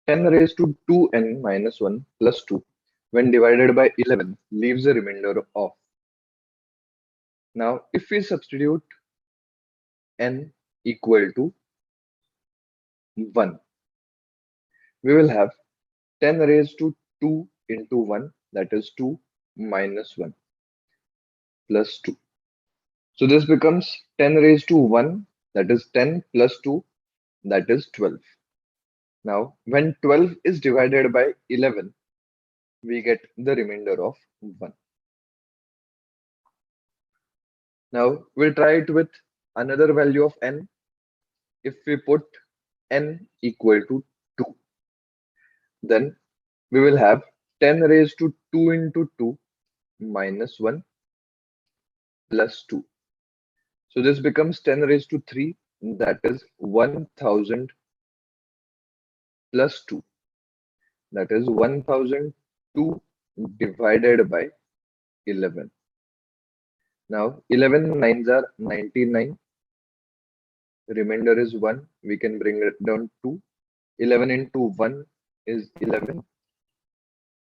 10 raised to 2n minus 1 plus 2 when divided by 11 leaves a remainder of. Now, if we substitute n equal to 1, we will have 10 raised to 2 into 1, that is 2 minus 1 plus 2. So this becomes 10 raised to 1, that is 10 plus 2, that is 12. Now, when 12 is divided by 11, we get the remainder of 1. Now, we'll try it with another value of n. If we put n equal to 2, then we will have 10 raised to 2 into 2 minus 1 plus 2. So this becomes 10 raised to 3, that is 1000 plus 2, that is 1002 divided by 11. Now 11 nines are 99, remainder is 1, we can bring it down to 11 into 1 is 11.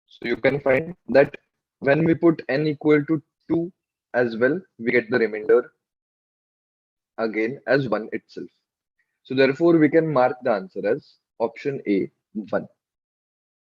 So you can find that when we put n equal to 2 as well, we get the remainder again as 1 itself. So therefore we can mark the answer as option A, 1.